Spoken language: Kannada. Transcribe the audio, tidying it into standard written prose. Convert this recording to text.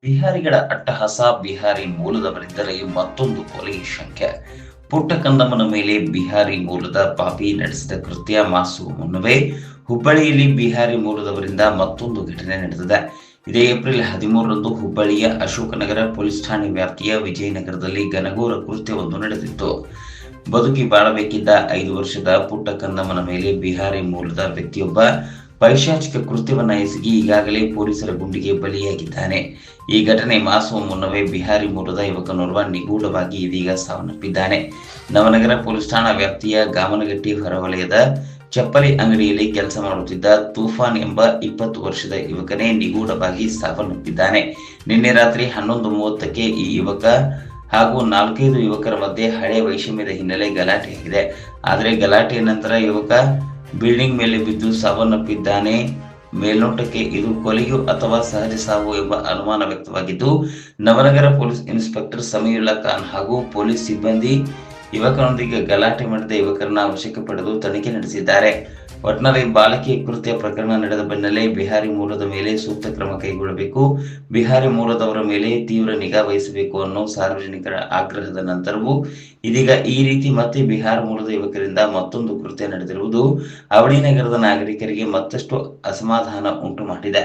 ಬಿಹಾರಿಗಳ ಅಟ್ಟಹಾಸ. ಬಿಹಾರಿ ಮೂಲದವರಿದ್ದರೆ ಮತ್ತೊಂದು ಕೊಲೆಗೆ ಶಂಕೆ. ಪುಟ್ಟ ಕಂದಮ್ಮನ ಮೇಲೆ ಬಿಹಾರಿ ಮೂಲದ ಪಾಪಿ ನಡೆಸಿದ ಕೃತ್ಯ ಮಾಸುವ ಮುನ್ನವೇ ಹುಬ್ಬಳ್ಳಿಯಲ್ಲಿ ಬಿಹಾರಿ ಮೂಲದವರಿಂದ ಮತ್ತೊಂದು ಘಟನೆ ನಡೆದಿದೆ. ಇದೇ ಏಪ್ರಿಲ್ 13ರಂದು ಹುಬ್ಬಳ್ಳಿಯ ಅಶೋಕನಗರ ಪೊಲೀಸ್ ಠಾಣೆ ವ್ಯಾಪ್ತಿಯ ವಿಜಯನಗರದಲ್ಲಿ ಘನಘೋರ ಕೃತ್ಯವೊಂದು ನಡೆದಿತ್ತು. ಬದುಕಿ ಬಾಳಬೇಕಿದ್ದ 5 ವರ್ಷದ ಪುಟ್ಟ ಕಂದಮ್ಮನ ಮೇಲೆ ಬಿಹಾರಿ ಮೂಲದ ವ್ಯಕ್ತಿಯೊಬ್ಬ ಪೈಶಾಚಿಕ ಕೃತ್ಯವನ್ನ ಎಸಗಿ ಈಗಾಗಲೇ ಪೊಲೀಸರ ಗುಂಡಿಗೆ ಬಲಿಯಾಗಿದ್ದಾನೆ. ಈ ಘಟನೆ ಮಾಸುವ ಮುನ್ನವೇ ಬಿಹಾರಿ ಮೂಲದ ಯುವಕನೋರ್ವ ನಿಗೂಢವಾಗಿ ಇದೀಗ ಸಾವನ್ನಪ್ಪಿದ್ದಾನೆ. ನವನಗರ ಪೊಲೀಸ್ ಠಾಣಾ ವ್ಯಾಪ್ತಿಯ ಗಾಮನಗಟ್ಟಿ ಹೊರವಲಯದ ಚಪ್ಪಲಿ ಅಂಗಡಿಯಲ್ಲಿ ಕೆಲಸ ಮಾಡುತ್ತಿದ್ದ ತೂಫಾನ್ ಎಂಬ 20 ವರ್ಷದ ಯುವಕನೇ ನಿಗೂಢವಾಗಿ ಸಾವನ್ನಪ್ಪಿದ್ದಾನೆ. ನಿನ್ನೆ ರಾತ್ರಿ 11:30ಕ್ಕೆ ಈ ಯುವಕ ಹಾಗೂ 4-5 ಯುವಕರ ಮಧ್ಯೆ ಹಳೆ ವೈಷಮ್ಯದ ಹಿನ್ನೆಲೆ ಗಲಾಟೆಯಾಗಿದೆ. ಆದರೆ ಗಲಾಟೆಯ ನಂತರ ಯುವಕ ಬಿಲ್ಡಿಂಗ್ ಮೇಲೆ ಬಿದ್ದು ಸಾವನ್ನಪ್ಪಿದ್ದಾನೆ. ಮೇಲ್ನೋಟಕ್ಕೆ ಇದು ಕೊಲೆಯು ಅಥವಾ ಸಹಜ ಸಾವು ಎಂಬ ಅನುಮಾನ ವ್ಯಕ್ತವಾಗಿದ್ದು, ನವನಗರ ಪೊಲೀಸ್ ಇನ್ಸ್ಪೆಕ್ಟರ್ ಸಮೀವುಲ್ಲಾ ಖಾನ್ ಹಾಗೂ ಪೊಲೀಸ್ ಸಿಬ್ಬಂದಿ ಯುವಕನೊಂದಿಗೆ ಗಲಾಟೆ ಮಾಡಿದ ಯುವಕರನ್ನ ವಶಕ್ಕೆ ಪಡೆದು ತನಿಖೆ ನಡೆಸಿದ್ದಾರೆ. ಒಟ್ನಲ್ಲಿ ಬಾಲಕಿ ಕೃತ್ಯ ಪ್ರಕರಣ ನಡೆದ ಬೆನ್ನಲ್ಲೇ ಬಿಹಾರಿ ಮೂಲದ ಮೇಲೆ ಸೂಕ್ತ ಕ್ರಮ ಕೈಗೊಳ್ಳಬೇಕು, ಬಿಹಾರಿ ಮೂಲದವರ ಮೇಲೆ ತೀವ್ರ ನಿಗಾ ವಹಿಸಬೇಕು ಅನ್ನೋ ಸಾರ್ವಜನಿಕರ ಆಗ್ರಹದ ನಂತರವೂ ಇದೀಗ ಈ ರೀತಿ ಮತ್ತೆ ಬಿಹಾರ ಮೂಲದ ಯುವಕರಿಂದ ಮತ್ತೊಂದು ಕೃತ್ಯ ನಡೆದಿರುವುದು ಅವಳಿ ನಗರದ ನಾಗರಿಕರಿಗೆ ಮತ್ತಷ್ಟು ಅಸಮಾಧಾನ ಉಂಟು ಮಾಡಿದೆ.